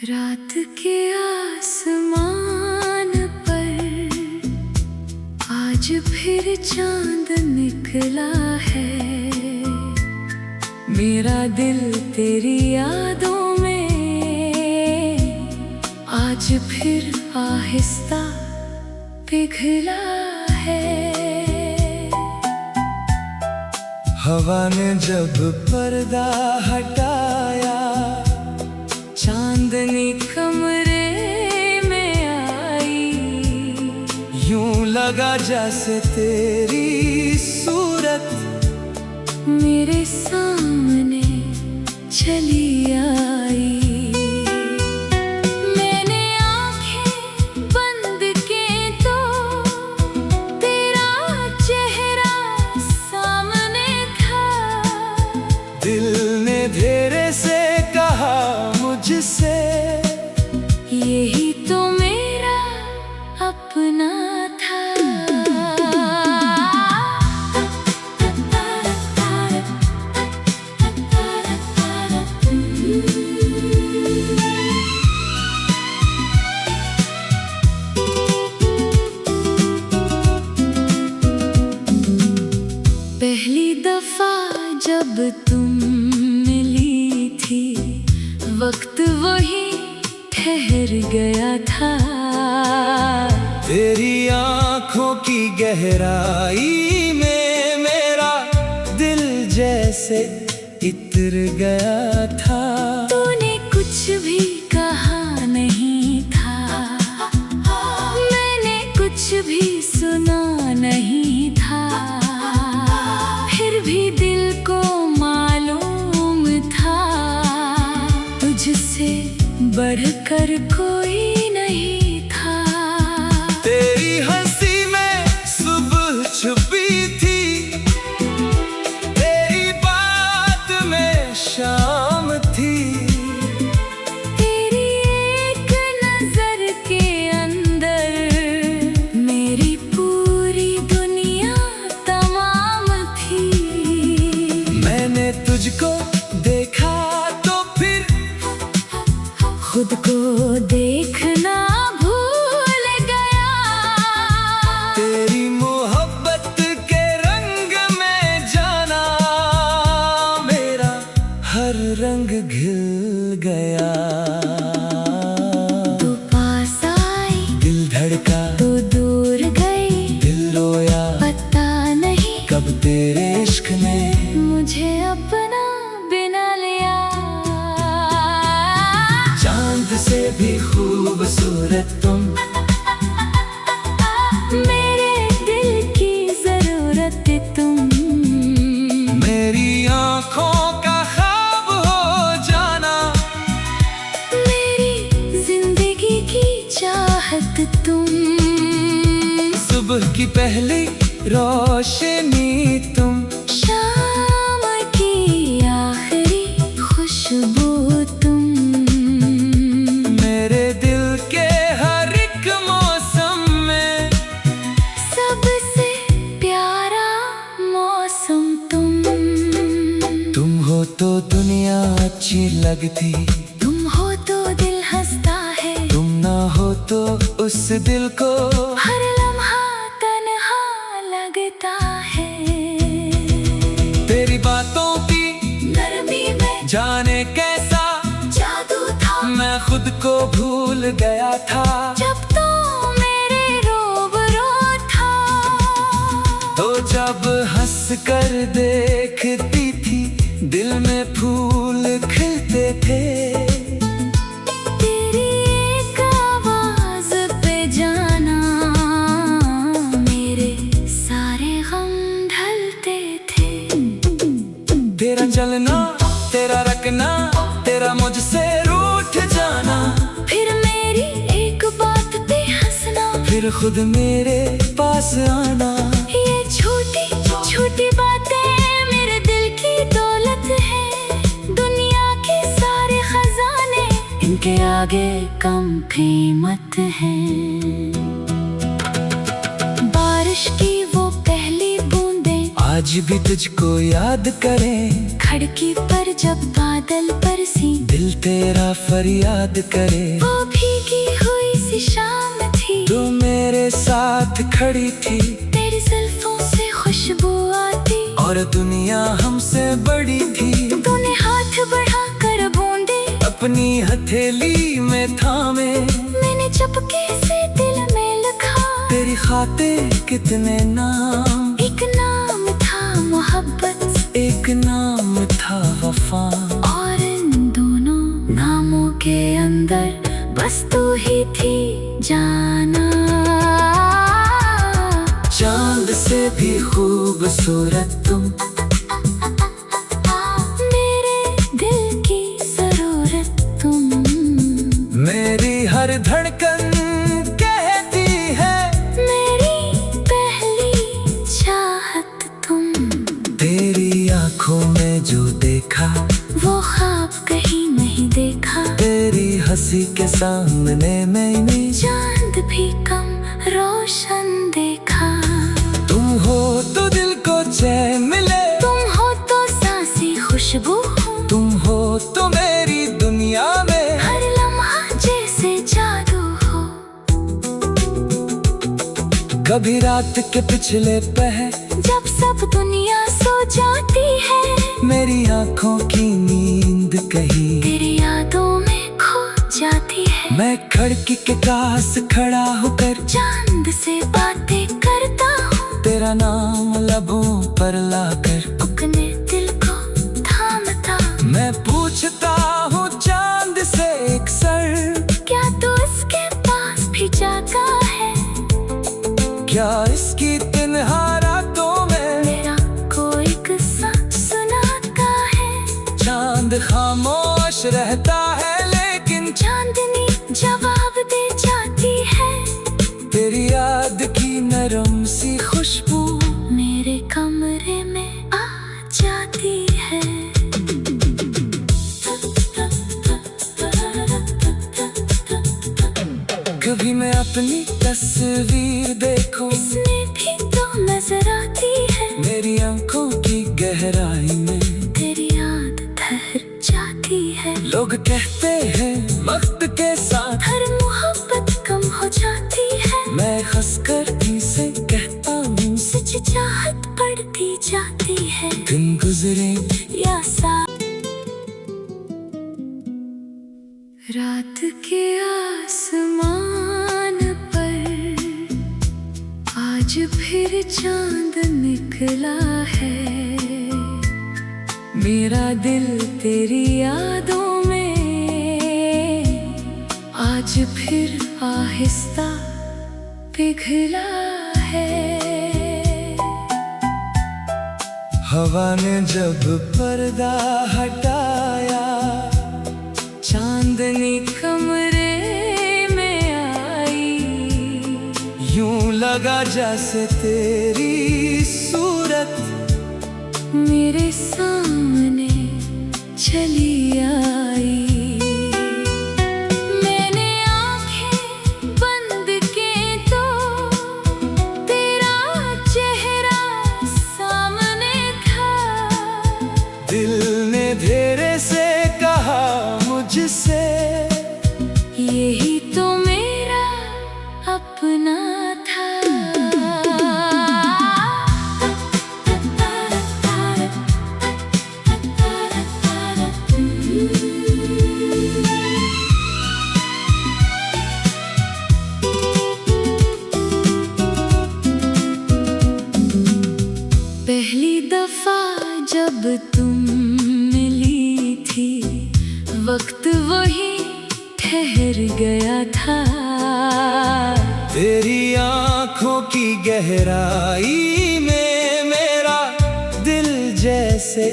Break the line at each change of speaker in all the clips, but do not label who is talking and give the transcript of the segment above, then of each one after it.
रात के आसमान पर आज फिर चांद निकला है। मेरा दिल तेरी यादों में आज फिर आहिस्ता पिघला है।
हवा ने जब पर्दा हटाया,
चांदनी कमरे में आई।
यूं लगा जैसे तेरी सूरत
मेरे सामने चली आई। मैंने आंखें बंद की तो तेरा चेहरा सामने था।
दिल ने धीरे से कहा मुझसे,
यही तो मेरा अपना था। पहली दफा जब तुम मिली थी, वक्त वही ठहर गया था।
तेरी आंखों की गहराई में मेरा दिल जैसे इतर गया था।
तूने कुछ भी कहा नहीं था, मैंने कुछ भी सुना नहीं था। फिर भी दिल को मालूम था, तुझसे बढ़कर कोई नहीं था।
तेरी हंसी में सुबह छुपी थी, तेरी बात में शाम थी।
तेरी एक नजर के अंदर मेरी पूरी दुनिया तमाम थी।
मैंने तुझको देखा तो फिर
खुद को देखना भूल गया।
तेरी मोहब्बत के रंग में जाना, मेरा हर रंग घिल गया।
तू पास आई,
दिल धड़का
तू दूर गई,
दिल रोया,
पता नहीं
कब तेरे इश्क ने
मुझे अपना बिना लिया।
चांद से भी खूबसूरत तुम,
मेरे दिल की जरूरत तुम।
मेरी आंखों का ख्वाब हो जाना,
मेरी जिंदगी की चाहत तुम।
सुबह की पहली रोशनी तुम,
शाम की आखिरी खुशबू तुम।
मेरे दिल के हर एक मौसम में
सबसे प्यारा मौसम तुम।
तुम हो तो दुनिया अच्छी लगती,
तुम हो तो दिल हंसता है,
तुम ना हो तो उस दिल को
हर लम्हा तन्हा लगता है।
तेरी बातों की
नरमी में
जाने कैसा
जादू था।
मैं खुद को भूल गया था।
जब तो मेरे रूबरू था,
तो जब हंस कर देखती थी, दिल में फूल खिलते थे।
तेरी एक आवाज पे जाना, मेरे सारे गम ढलते थे।
तेरा चलना, तेरा रखना, तेरा मुझसे रूठ जाना,
फिर मेरी एक बात पे हंसना,
फिर खुद मेरे पास आना।
ये छोटी छोटी बातें मेरे दिल की दौलत है। दुनिया के सारे खजाने इनके आगे कम कीमत है। बारिश की वो पहली बूंदें
आज भी तुझको याद करें।
खिड़की पर जब बादल बरसी,
दिल तेरा फरियाद करे।
वो भीगी हुई सी शाम थी,
तू मेरे साथ खड़ी थी।
तेरी जुल्फों से खुशबू आती,
और दुनिया हमसे बड़ी थी।
तूने हाथ बढ़ा कर बूंदे
अपनी हथेली में थामे।
मैंने चुपके से दिल में लिखा,
तेरी खातिर कितने नाम।
एक नाम था मोहब्बत,
एक नाम था वफा।
और इन दोनों नामों के अंदर बस तू ही थी जाना।
चांद से भी खूबसूरत तुम,
मेरे दिल की जरूरत तुम।
मेरी हर धड़कन कहती है,
मेरी पहली चाहत तुम।
तेरी आंखों में जो देखा,
वो ख्वाब कहीं नहीं देखा।
तेरी हंसी के सामने मैंने
चांद भी कम रोशन देखा।
तुम हो तो दिल को चैन मिले,
तुम हो तो सांसें खुशबू हो।
तुम हो तो मेरी दुनिया में
हर लम्हा जैसे जादू हो।
कभी रात के पिछले पहर,
जब सब दुनिया सो जाती है,
मेरी आंखों की नींद कहीं
तेरी यादों में खो जाती है।
मैं खिड़की के पास खड़ा होकर
चांद से बातें करता हूँ,
तेरा नाम लबों पर लाकर
अपने दिल को थामता।
मैं पूछता हूँ चांद से एक सर,
क्या तू इसके पास भी जाता है?
क्या इसकी तन्हा रातों में
मेरा कोई किस्सा सुनाता है।
चांद खामोश रहता है, लेकिन
चांदनी जवाब दे जाती है।
तेरी याद की नरम सी खुशबू
मेरे कमरे में आ जाती है।
कभी मैं अपनी तस्वीर देखूं,
इसमें भी तो नजर आती है।
मेरी आंखों की गहराई में
तेरी याद ठहर जाती है।
लोग कहते हैं वक्त के साथ
हर मोहब्बत कम हो जाती है।
मैं हंसकर इसे कहता हूँ,
सच चाहत बढ़ती जाती है।
दिन गुजरे
या सा रात के आसमान पर आज फिर चांद निकला है। मेरा दिल तेरी यादों में आज फिर आहिस्ता पिघला है।
हवा ने जब पर्दा हटाया,
चांदनी कमरे में आई।
यूं लगा जैसे तेरी सूरत
मेरे सामने चली आई। मैंने आंखें बंद की तो तेरा चेहरा सामने था।
दिल ने धीरे से कहा मुझसे,
यही तो मेरा अपना था। पहली दफा जब तुम मिली थी, वक्त वही ठहर गया था।
तेरी आंखों की गहराई में मेरा दिल जैसे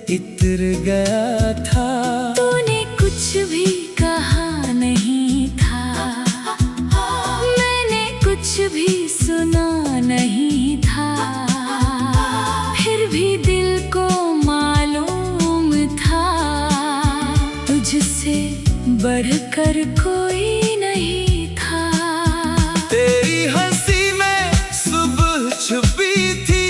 इतर गया था।
तूने कुछ भी कहा नहीं था, मैंने कुछ भी सुना नहीं था। फिर भी दिल को मालूम था, तुझसे बढ़कर कोई नहीं था।
तेरी हंसी में सुबह छुपी थी,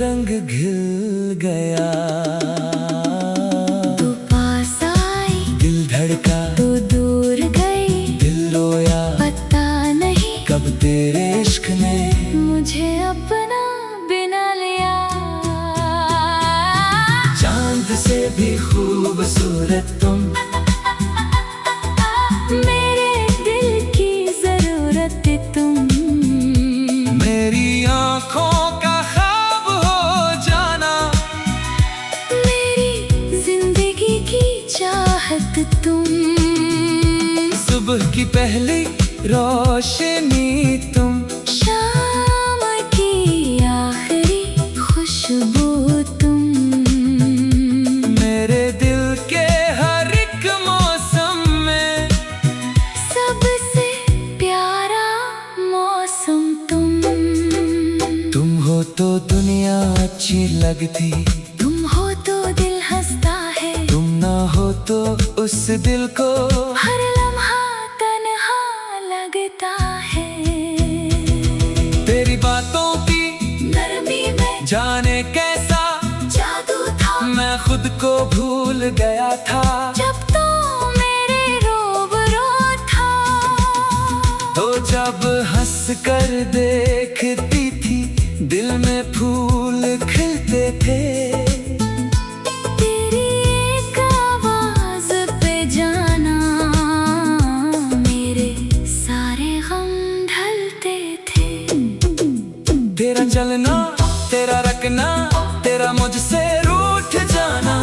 रंग घिल गया।
तू पास आई,
दिल धड़का,
तू दूर गई,
दिल रोया,
पता नहीं
कब तेरे इश्क ने
मुझे अपना बिना लिया।
चांद से भी खूबसूरत तुम,
मेरे दिल की जरूरत तुम,
मेरी आँखों का ख्वाब हो जाना,
मेरी जिंदगी की चाहत तुम,
सुबह की पहली रोशनी तुम,
शाम की आखिरी खुशबू तुम,
मेरे दिल के हर एक मौसम में
सबसे प्यारा मौसम
तुम हो तो दुनिया अच्छी लगती,
तुम हो तो दिल हंसता है,
तुम ना हो तो उस दिल को
हर लम्हा तन्हा लगता है।
तेरी बातों की
नरमी में
जाने कैसा
जादू था,
मैं खुद को भूल गया था।
जब तो मेरे रोबरो था,
तो जब हंस कर देखती थी दिल में फूल खिलते थे।
तेरी एक आवाज पे जाना मेरे सारे गम ढलते थे।
तेरा चलना, तेरा रखना, तेरा मुझसे रूठ जाना,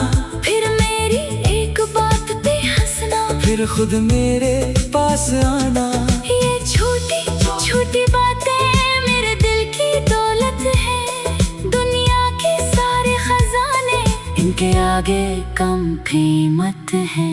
फिर मेरी एक बात पे हंसना,
फिर खुद मेरे पास आना।
ये छोटी छोटी बातें मेरे दिल की दौलत है, दुनिया के सारे खजाने इनके आगे कम कीमत है।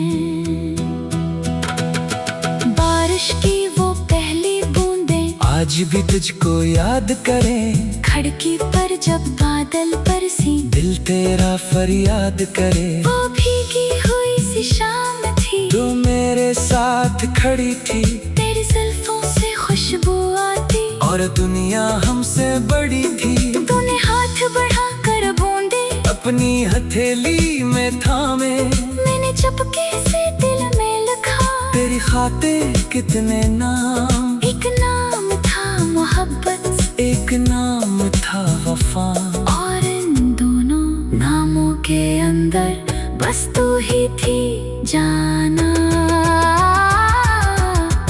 बारिश की वो पहली बूंदें
आज भी तुझको याद करें,
खिड़की पर जब बादल बरसी,
दिल तेरा फरियाद करे।
वो भीगी हुई सी शाम थी,
तू मेरे साथ खड़ी थी,
तेरी जुल्फों से खुशबू आती,
और दुनिया हमसे बड़ी थी।
तूने हाथ बढ़ा कर बूंदे
अपनी हथेली में थामे,
मैंने चुपके से दिल में लिखा,
तेरी खातिर कितने नाम।
एक नाम था मोहब्बत,
एक नाम था वफा,
और इन दोनों नामों के अंदर बस तू ही थी जाना।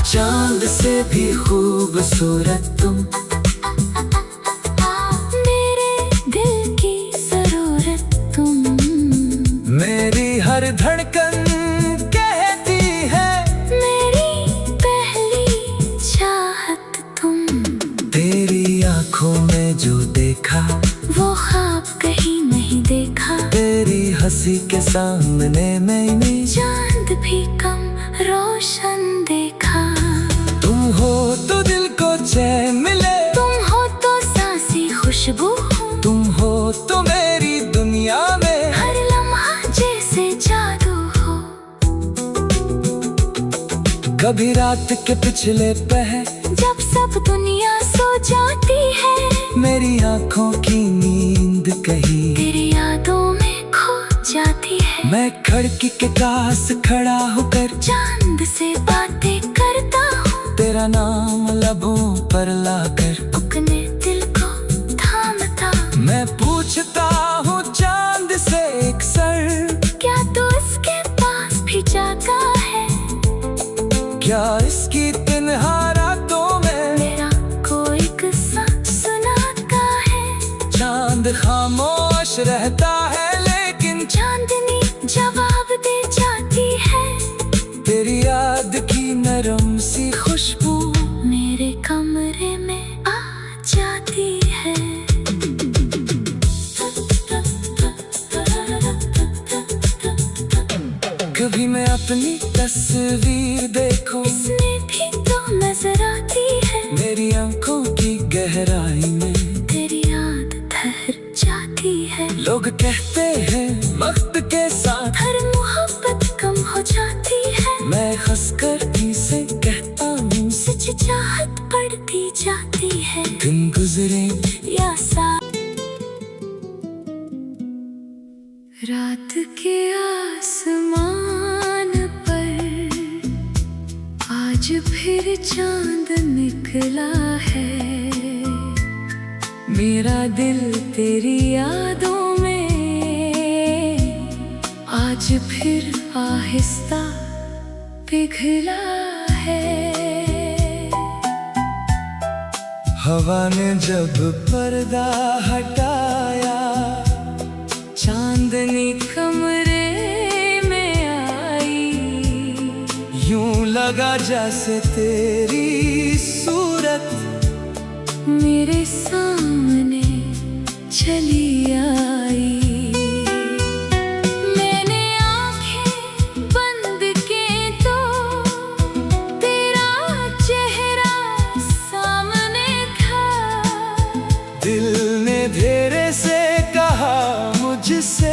चांद से भी खूबसूरत तुम,
मेरे दिल की जरूरत तुम,
मेरी हर धड़कन कहती है,
मेरी पहली चाहत तुम।
तेरी आंखों में जो देखा
वो ख्वाब कहीं नहीं देखा,
तेरी हंसी के सामने मैंने
चांद भी कम रोशन देखा।
तुम हो तो दिल को चैन मिले,
तुम हो तो सांसी खुशबू हूँ,
तुम हो तो मेरी दुनिया में
हर लम्हा जैसे जादू हो।
कभी रात के पिछले पहर
जब सब दुनिया सो जाती है,
मेरी आंखों की नींद कहीं
तेरी यादों में खो जाती है।
मैं खिड़की के पास खड़ा होकर
चांद से बातें करता हूँ,
तेरा नाम लबों पर लाकर
अपने दिल को थामता।
मैं पूछता हूँ चांद से एक सर,
क्या तू इसके पास भी जाता है?
क्या इसकी तन्हा रातों में
मेरा कोई किस्सा सुनाता है?
चांद खामोश रहता है लेकिन
चांदनी जवाब दे जाती है,
तेरी याद की नरम सी खुशबू
मेरे कमरे में आ जाती है।
कभी मैं अपनी तस्वीर देखूं,
इसमें भी तो नजर आती है,
मेरी आंखों की गहराई में
तेरी याद ठहर जाती है।
लोग कहते हैं वक्त के साथ
हर मोहब्बत कम हो जाती है,
मैं हंसकर से कहता हूँ
सच चाहत बढ़ती जाती है।
दिन गुजरे
या सा रात के आसमान पर आज फिर चांद निकला है। मेरा दिल तेरी यादों में आज फिर आहिस्ता पिघला है।
हवा ने जब पर्दा हटाया,
चांदनी कमरे में आई।
यूं लगा जैसे तेरी सूरत
मेरे सामने चली आई। मैंने आंखें बंद की तो तेरा चेहरा सामने था।
दिल ने धीरे से कहा मुझसे,